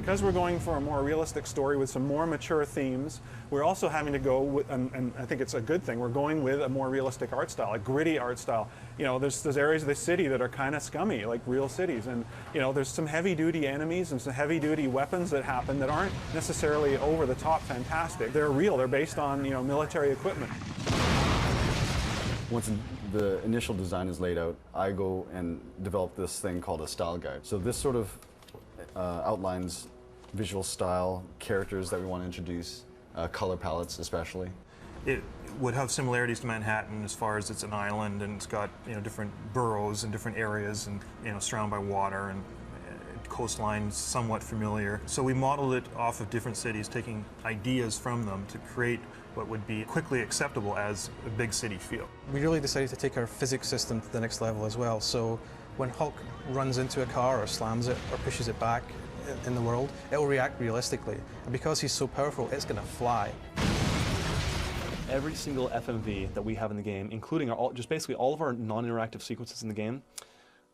Because we're going for a more realistic story with some more mature themes, we're also having to go with, and I think it's a good thing, we're going with a more realistic art style, a gritty art style. You know, there's areas of the city that are kind of scummy, like real cities, and you know, there's some heavy-duty enemies and some heavy-duty weapons that happen that aren't necessarily over-the-top fantastic. They're real. They're based on, you know, military equipment. Once the initial design is laid out, I go and develop this thing called a style guide. So this sort of outlines visual style, characters that we want to introduce, color palettes especially. It would have similarities to Manhattan as far as it's an island and it's got, you know, different boroughs and different areas and, you know, surrounded by water and coastline somewhat familiar. So we modeled it off of different cities, taking ideas from them to create what would be quickly acceptable as a big city feel. We really decided to take our physics system to the next level as well. So when Hulk runs into a car or slams it or pushes it back in the world, it will react realistically. And because he's so powerful, it's going to fly. Every single FMV that we have in the game, including just basically all of our non-interactive sequences in the game,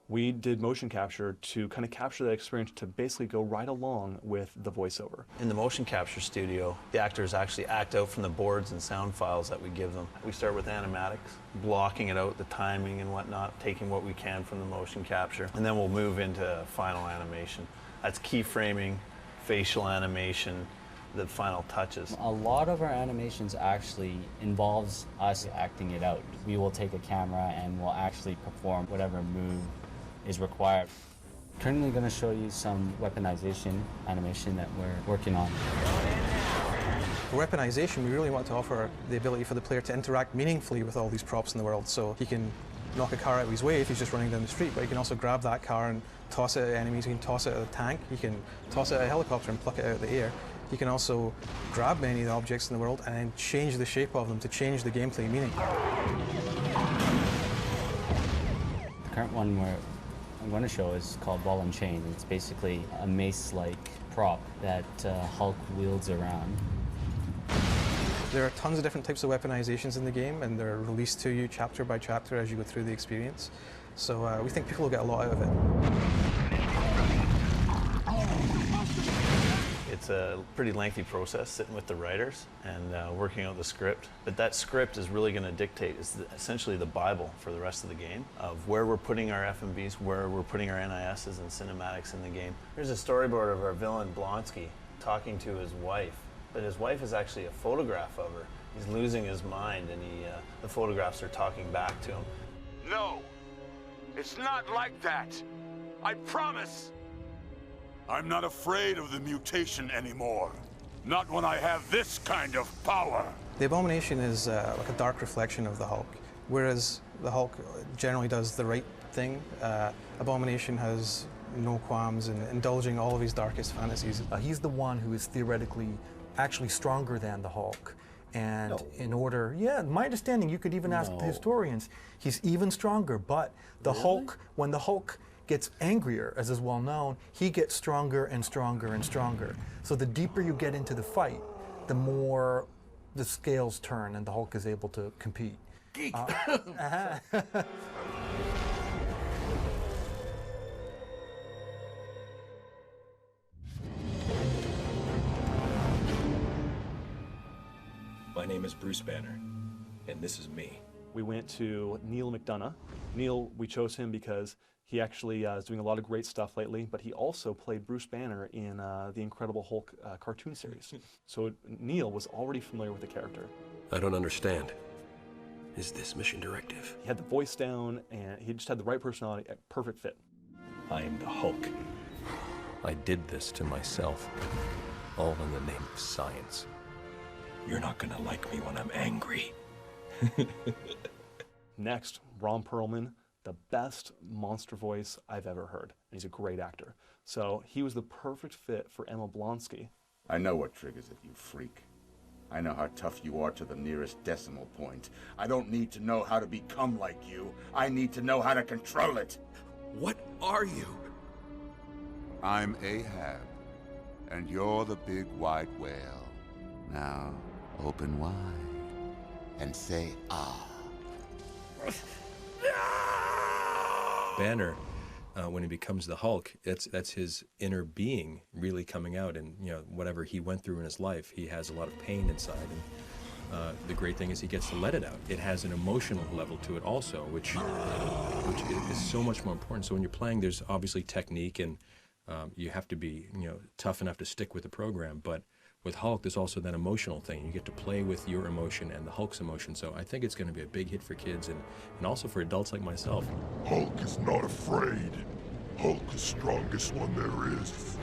we did motion capture to kind of capture that experience to basically go right along with the voiceover. In the motion capture studio, the actors actually act out from the boards and sound files that we give them. We start with animatics, blocking it out, the timing and whatnot, taking what we can from the motion capture, and then we'll move into final animation. That's keyframing, facial animation, the final touches. A lot of our animations actually involves us acting it out. We will take a camera and we'll actually perform whatever move is required. Currently going to show you some weaponization animation that we're working on. For weaponization, we really want to offer the ability for the player to interact meaningfully with all these props in the world. So he can knock a car out of his way if he's just running down the street, but he can also grab that car and toss it at enemies. He can toss it at a tank. He can toss it at a helicopter and pluck it out of the air. He can also grab many of the objects in the world and then change the shape of them to change the gameplay meaning. The current one I'm going to show is called Ball and Chain. It's basically a mace-like prop that Hulk wields around. There are tons of different types of weaponizations in the game, and they're released to you chapter by chapter as you go through the experience. So we think people will get a lot out of it. It's a pretty lengthy process sitting with the writers and working out the script. But that script is really going to dictate, essentially the Bible for the rest of the game, of where we're putting our FMVs, where we're putting our NISs and cinematics in the game. There's a storyboard of our villain Blonsky talking to his wife, but his wife is actually a photograph of her. He's losing his mind and the photographs are talking back to him. No, it's not like that. I promise. I'm not afraid of the mutation anymore. Not when I have this kind of power. The Abomination is like a dark reflection of the Hulk. Whereas the Hulk generally does the right thing, Abomination has no qualms in indulging all of his darkest fantasies. He's the one who is theoretically actually stronger than the Hulk. And in order, yeah, my understanding, you could even ask the historians, he's even stronger, but the Hulk, when the Hulk gets angrier, as is well known, he gets stronger and stronger and stronger. So the deeper you get into the fight, the more the scales turn and the Hulk is able to compete. Geek. My name is Bruce Banner, and this is me. We went to Neil McDonough. Neil, we chose him because he actually is doing a lot of great stuff lately, but he also played Bruce Banner in the Incredible Hulk cartoon series. So Neil was already familiar with the character. I don't understand. Is this mission directive? He had the voice down, and he just had the right personality, a perfect fit. I am the Hulk. I did this to myself, all in the name of science. You're not gonna like me when I'm angry. Next, Ron Perlman, the best monster voice I've ever heard. And he's a great actor. So he was the perfect fit for Emma Blonsky. I know what triggers it, you freak. I know how tough you are to the nearest decimal point. I don't need to know how to become like you. I need to know how to control it. What are you? I'm Ahab, and you're the big white whale. Now, open wide and say, ah. Banner, when he becomes the Hulk, that's his inner being really coming out, and whatever he went through in his life, he has a lot of pain inside, and the great thing is he gets to let it out. It has an emotional level to it also, which is so much more important. So when you're playing, there's obviously technique, and you have to be tough enough to stick with the program, but with Hulk, there's also that emotional thing. You get to play with your emotion and the Hulk's emotion, so I think it's going to be a big hit for kids and also for adults like myself. Hulk is not afraid. Hulk is the strongest one there is.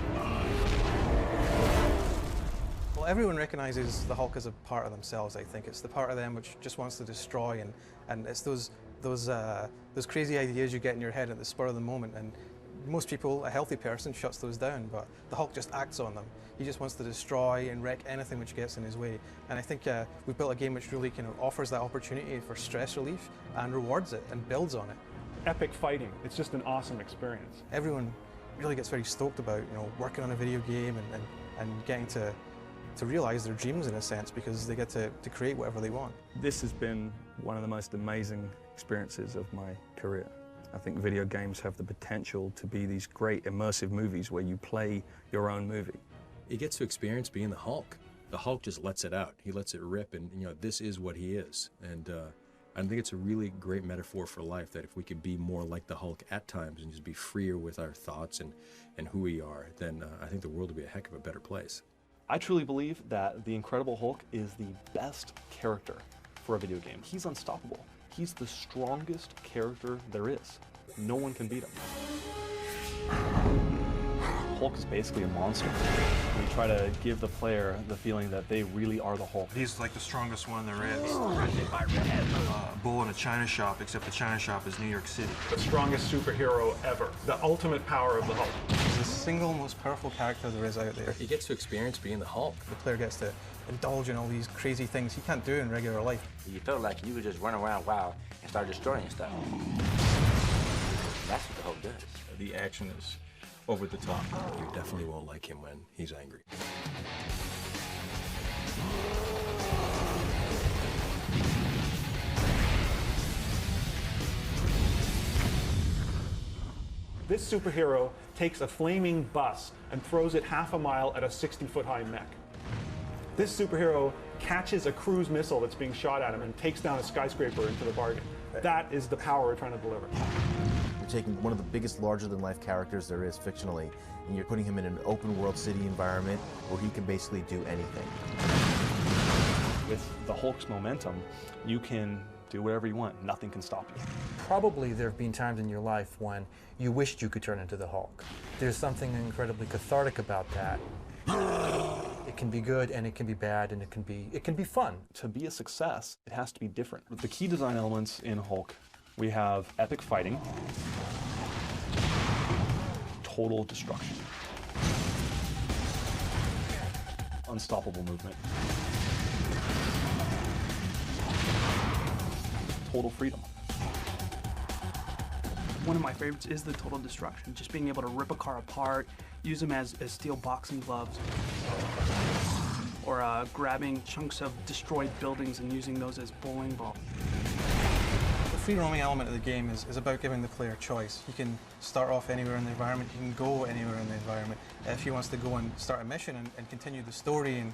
Well, everyone recognizes the Hulk as a part of themselves, I think. It's the part of them which just wants to destroy, and it's those crazy ideas you get in your head at the spur of the moment, and most people, a healthy person, shuts those down, but the Hulk just acts on them. He just wants to destroy and wreck anything which gets in his way. And I think we've built a game which really kind of offers that opportunity for stress relief and rewards it and builds on it. Epic fighting. It's just an awesome experience. Everyone really gets very stoked about working on a video game and getting to realize their dreams in a sense, because they get to create whatever they want. This has been one of the most amazing experiences of my career. I think video games have the potential to be these great immersive movies where you play your own movie. He gets to experience being the Hulk. The Hulk just lets it out. He lets it rip, and this is what he is. And I think it's a really great metaphor for life, that if we could be more like the Hulk at times and just be freer with our thoughts and who we are, then I think the world would be a heck of a better place. I truly believe that the Incredible Hulk is the best character for a video game. He's unstoppable. He's the strongest character there is. No one can beat him. Hulk is basically a monster. We try to give the player the feeling that they really are the Hulk. He's like the strongest one there is. A bull in a china shop, except the china shop is New York City. The strongest superhero ever. The ultimate power of the Hulk. He's the single most powerful character there is out there. He gets to experience being the Hulk. The player gets to indulge in all these crazy things he can't do in regular life. You felt like you could just run around wild and start destroying stuff. That's what the Hulk does. The action is over the top. You definitely won't like him when he's angry. This superhero takes a flaming bus and throws it half a mile at a 60-foot-high mech. This superhero catches a cruise missile that's being shot at him and takes down a skyscraper into the bargain. That is the power we're trying to deliver. You're taking one of the biggest larger-than-life characters there is fictionally, and you're putting him in an open-world city environment where he can basically do anything. With the Hulk's momentum, you can do whatever you want. Nothing can stop you. Probably there have been times in your life when you wished you could turn into the Hulk. There's something incredibly cathartic about that. It can be good and it can be bad and it can be fun. To be a success, it has to be different. The key design elements in Hulk, we have epic fighting, total destruction, unstoppable movement, total freedom. One of my favorites is the total destruction, just being able to rip a car apart, use them as steel boxing gloves, or grabbing chunks of destroyed buildings and using those as bowling balls. The free roaming element of the game is about giving the player choice. He can start off anywhere in the environment, he can go anywhere in the environment. If he wants to go and start a mission and continue the story and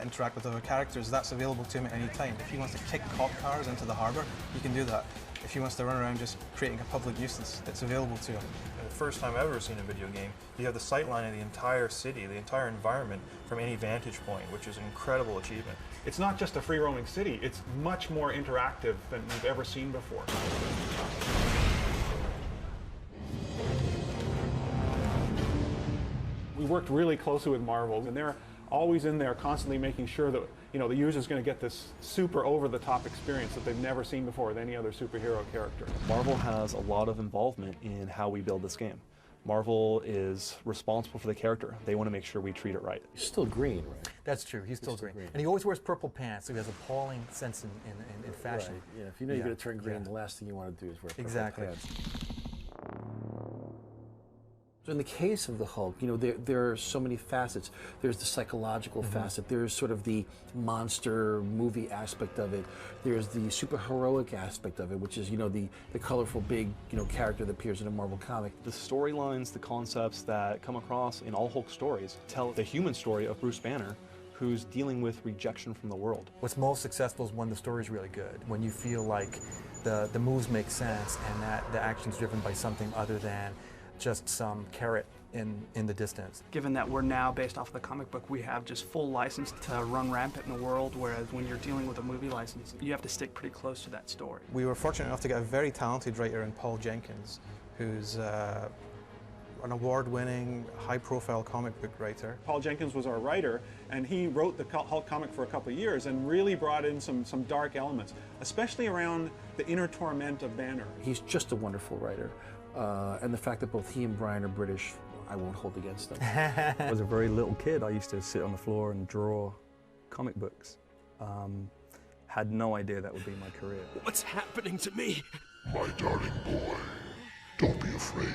interact with other characters, that's available to him at any time. If he wants to kick cop cars into the harbour, he can do that. If he wants to run around just creating a public nuisance, it's available to him. And the first time I've ever seen a video game, you have the sight line of the entire city, the entire environment from any vantage point, which is an incredible achievement. It's not just a free-roaming city, it's much more interactive than we've ever seen before. We worked really closely with Marvel, and they're always in there constantly making sure that the user's going to get this super over-the-top experience that they've never seen before with any other superhero character. Marvel has a lot of involvement in how we build this game. Marvel is responsible for the character. They want to make sure we treat it right. He's still green, right? That's true. He's still green. And he always wears purple pants, so he has appalling sense in fashion. Right. Yeah, if you know you're going to turn green, the last thing you want to do is wear purple pants. So in the case of the Hulk, you know, there are so many facets. There's the psychological facet. There's sort of the monster movie aspect of it. There's the superheroic aspect of it, which is, you know, the colorful big, you know, character that appears in a Marvel comic. The storylines, the concepts that come across in all Hulk stories tell the human story of Bruce Banner, who's dealing with rejection from the world. What's most successful is when the story's really good, when you feel like the moves make sense and that the action's driven by something other than just some carrot in the distance. Given that we're now, based off of the comic book, we have just full license to run rampant in the world, whereas when you're dealing with a movie license, you have to stick pretty close to that story. We were fortunate enough to get a very talented writer in Paul Jenkins, who's an award-winning, high-profile comic book writer. Paul Jenkins was our writer, and he wrote the Hulk comic for a couple of years and really brought in some dark elements, especially around the inner torment of Banner. He's just a wonderful writer. And the fact that both he and Brian are British, I won't hold against them. As a very little kid, I used to sit on the floor and draw comic books. Had no idea that would be my career. What's happening to me? My darling boy, don't be afraid.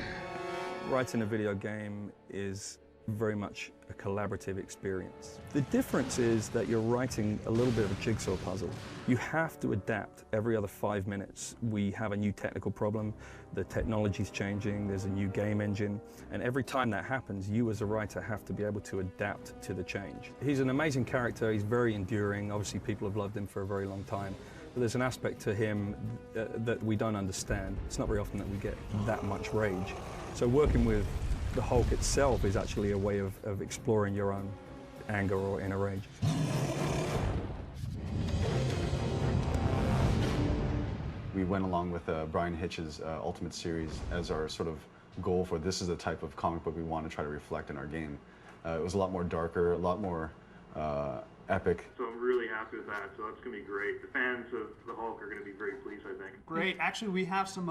Writing a video game is very much a collaborative experience. The difference is that you're writing a little bit of a jigsaw puzzle. You have to adapt every other 5 minutes. We have a new technical problem, the technology's changing, there's a new game engine, and every time that happens, you as a writer have to be able to adapt to the change. He's an amazing character, he's very enduring, obviously people have loved him for a very long time, but there's an aspect to him that we don't understand. It's not very often that we get that much rage. So working with the Hulk itself is actually a way of exploring your own anger or inner rage. We went along with Brian Hitch's Ultimate series as our sort of goal for this is the type of comic book we want to try to reflect in our game. It was a lot more darker, a lot more epic. So I'm really happy with that, so that's going to be great. The fans of the Hulk are going to be very pleased, I think. Great. Actually, we have some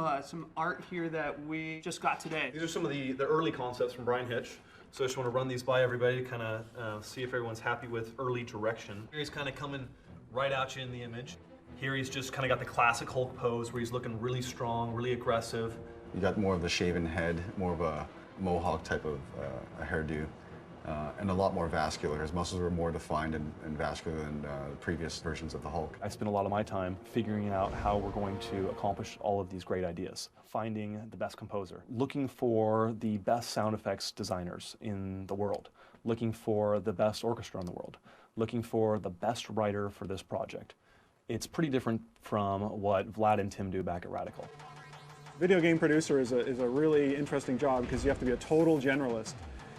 art here that we just got today. These are some of the early concepts from Brian Hitch. So I just want to run these by everybody to kind of see if everyone's happy with early direction. Here he's kind of coming right at you in the image. Here he's just kind of got the classic Hulk pose where he's looking really strong, really aggressive. You got more of a shaven head, more of a mohawk type of a hairdo. And a lot more vascular. His muscles were more defined and vascular than previous versions of the Hulk. I spent a lot of my time figuring out how we're going to accomplish all of these great ideas. Finding the best composer, looking for the best sound effects designers in the world, looking for the best orchestra in the world, looking for the best writer for this project. It's pretty different from what Vlad and Tim do back at Radical. Video game producer is a really interesting job because you have to be a total generalist.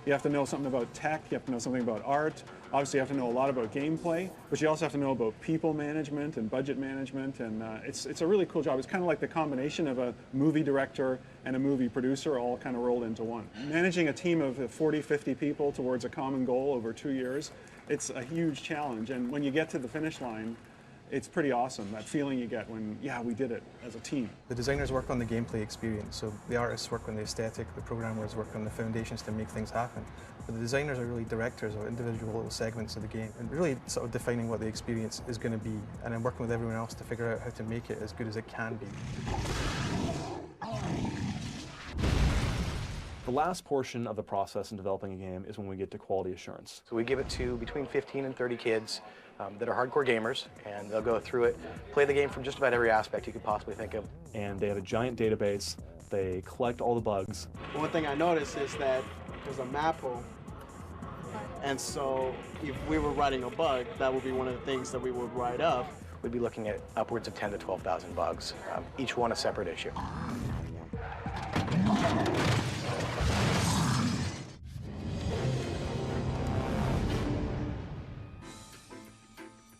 You have to know something about tech, you have to know something about art, obviously you have to know a lot about gameplay, but you also have to know about people management and budget management, and it's a really cool job. It's kind of like the combination of a movie director and a movie producer all kind of rolled into one. Managing a team of 40, 50 people towards a common goal over 2 years, it's a huge challenge, and when you get to the finish line, it's pretty awesome, that feeling you get when, yeah, we did it as a team. The designers work on the gameplay experience, so the artists work on the aesthetic, the programmers work on the foundations to make things happen. But the designers are really directors of individual little segments of the game, and really sort of defining what the experience is going to be, and then working with everyone else to figure out how to make it as good as it can be. The last portion of the process in developing a game is when we get to quality assurance. So we give it to between 15 and 30 kids that are hardcore gamers, and they'll go through it, play the game from just about every aspect you could possibly think of. And they have a giant database, they collect all the bugs. One thing I noticed is that there's a map hole, and so if we were writing a bug, that would be one of the things that we would write up. We'd be looking at upwards of 10 to 12,000 bugs, each one a separate issue.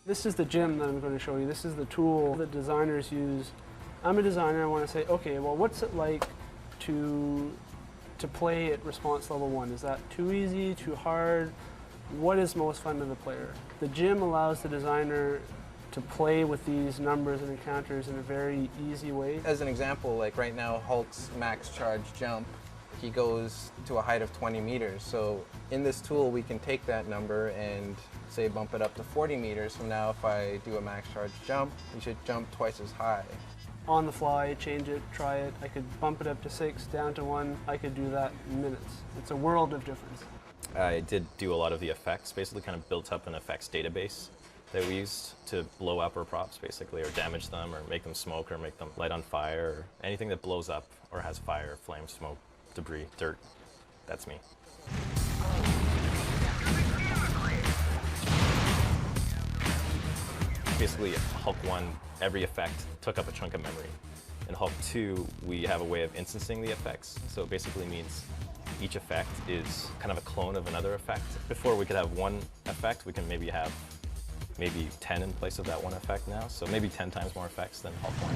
This is the gem that I'm going to show you. This is the tool that designers use. I'm a designer. I want to say, okay, well, what's it like to play at response level 1? Is that too easy, too hard? What is most fun to the player? The gem allows the designer to play with these numbers and encounters in a very easy way. As an example, like right now, Hulk's max charge jump, he goes to a height of 20 meters. So in this tool, we can take that number and say bump it up to 40 meters. So now if I do a max charge jump, he should jump twice as high. on the fly, change it, try it. I could bump it up to 6, down to 1. I could do that in minutes. It's a world of difference. I did do a lot of the effects, basically kind of built up an effects database that we used to blow up our props, basically, or damage them, or make them smoke, or make them light on fire, or anything that blows up or has fire, flame, smoke, debris, dirt. That's me. Basically, Hulk 1, every effect took up a chunk of memory. In Hulk 2, we have a way of instancing the effects, so it basically means each effect is kind of a clone of another effect. Before we could have one effect, we can maybe have 10 in place of that one effect now, so maybe 10 times more effects than Hulk 1.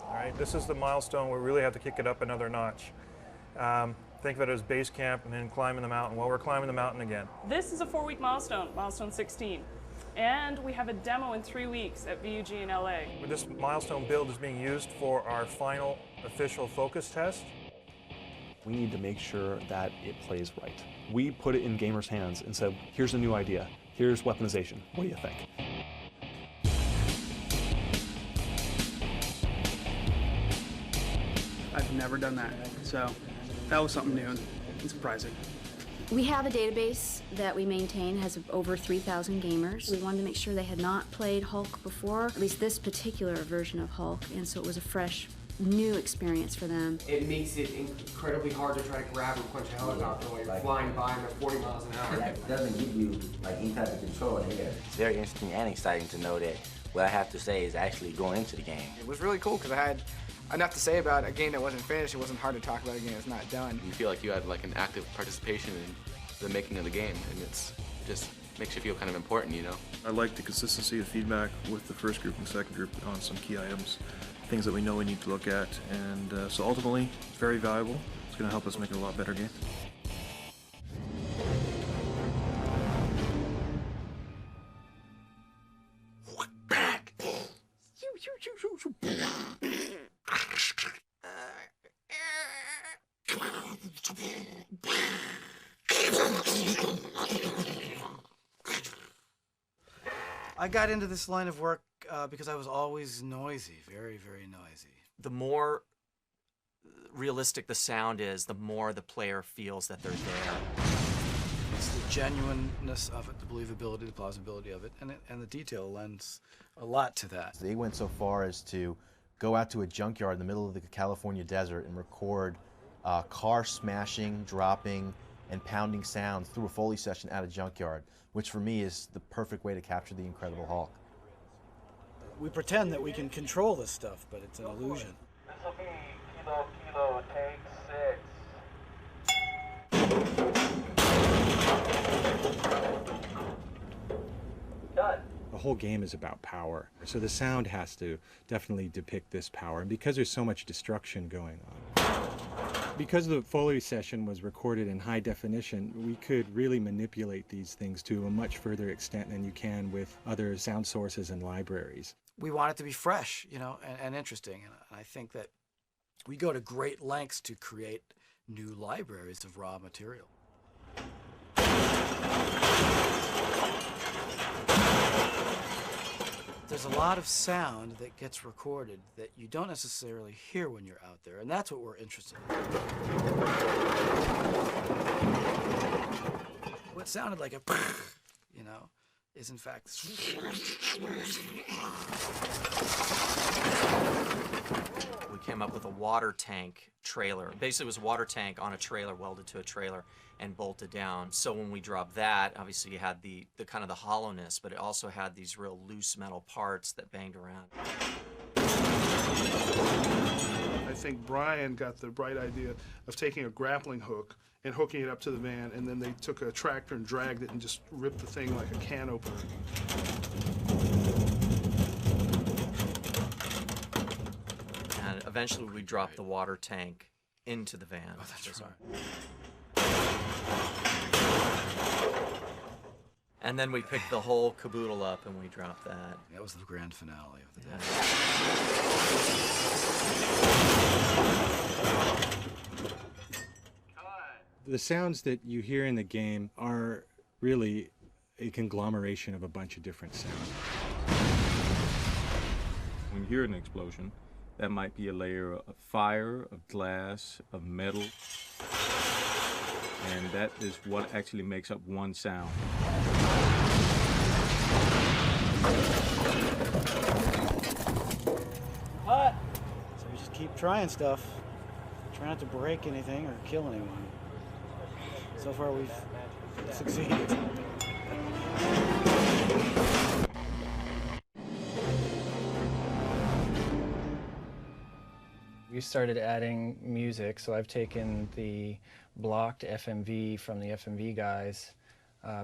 All right, this is the milestone where we really have to kick it up another notch. Think of it as base camp and then climbing the mountain. Well, we're climbing the mountain again. This is a 4-week milestone, milestone 16. And we have a demo in 3 weeks at VUG in LA. This milestone build is being used for our final official focus test. We need to make sure that it plays right. We put it in gamers' hands and said, here's a new idea. Here's weaponization. What do you think? I've never done that, so that was something new and surprising. We have a database that we maintain, has over 3,000 gamers. We wanted to make sure they had not played Hulk before, at least this particular version of Hulk, and so it was a fresh, new experience for them. It makes it incredibly hard to try to grab and punch a helicopter while you're flying by them at 40 miles an hour. That doesn't give you like any type of control in the air. It's very interesting and exciting to know that what I have to say is actually going into the game. It was really cool because I had enough to say about a game that wasn't finished. It wasn't hard to talk about a game that's not done. You feel like you had like an active participation in the making of the game, and it's just makes you feel kind of important, you know? I like the consistency of feedback with the first group and second group on some key items, things that we know we need to look at, and so ultimately, it's very valuable. It's going to help us make it a lot better game. I got into this line of work because I was always noisy, very, very noisy. The more realistic the sound is, the more the player feels that they're there. It's the genuineness of it, the believability, the plausibility of it, and the detail lends a lot to that. They went so far as to go out to a junkyard in the middle of the California desert and record car smashing, dropping, and pounding sounds through a Foley session at a junkyard, which for me is the perfect way to capture the Incredible Hulk. We pretend that we can control this stuff, but it's an illusion. This will be Kilo, take 6. Done. The whole game is about power, so the sound has to definitely depict this power, and because there's so much destruction going on. Because the Foley session was recorded in high definition, we could really manipulate these things to a much further extent than you can with other sound sources and libraries. We want it to be fresh, you know, and interesting, and I think that we go to great lengths to create new libraries of raw material. There's a lot of sound that gets recorded that you don't necessarily hear when you're out there, and that's what we're interested in. What sounded like a, you know, is in fact. We came up with a water tank trailer. Basically, it was a water tank on a trailer, welded to a trailer and bolted down. So when we dropped that, obviously you had the kind of the hollowness, but it also had these real loose metal parts that banged around. I think Brian got the bright idea of taking a grappling hook and hooking it up to the van, and then they took a tractor and dragged it and just ripped the thing like a can opener. And eventually we dropped the water tank into the van. Oh, that's right. And then we picked the whole caboodle up and we dropped that. That was the grand finale of the day. The sounds that you hear in the game are really a conglomeration of a bunch of different sounds. When you hear an explosion, that might be a layer of fire, of glass, of metal, and that is what actually makes up one sound. Hot! So we just keep trying stuff. Try not to break anything or kill anyone. So far we've succeeded. We started adding music, so I've taken the blocked FMV from the FMV guys,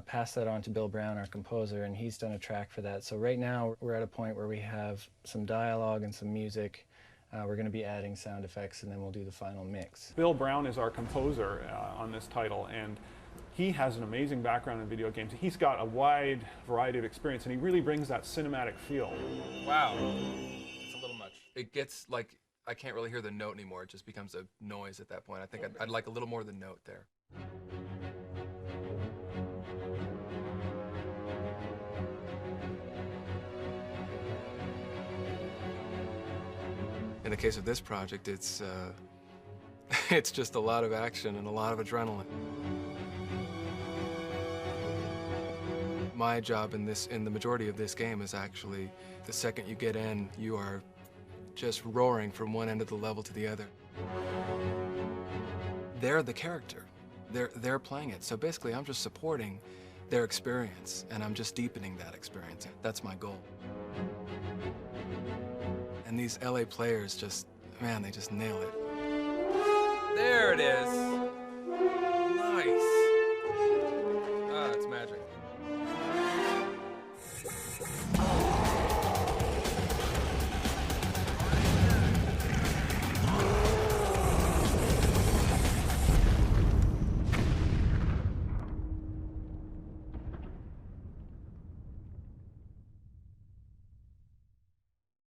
passed that on to Bill Brown, our composer, and he's done a track for that. So right now we're at a point where we have some dialogue and some music. We're going to be adding sound effects, and then we'll do the final mix. Bill Brown is our composer on this title, and he has an amazing background in video games. He's got a wide variety of experience, and he really brings that cinematic feel. Wow, it's a little much. It gets like, I can't really hear the note anymore. It just becomes a noise at that point. I think I'd like a little more of the note there. In the case of this project, it's it's just a lot of action and a lot of adrenaline. My job in the majority of this game is actually, the second you get in, you are just roaring from one end of the level to the other. They're the character. They're playing it. So basically, I'm just supporting their experience, and I'm just deepening that experience. That's my goal. And these LA players just, man, they just nail it. There it is.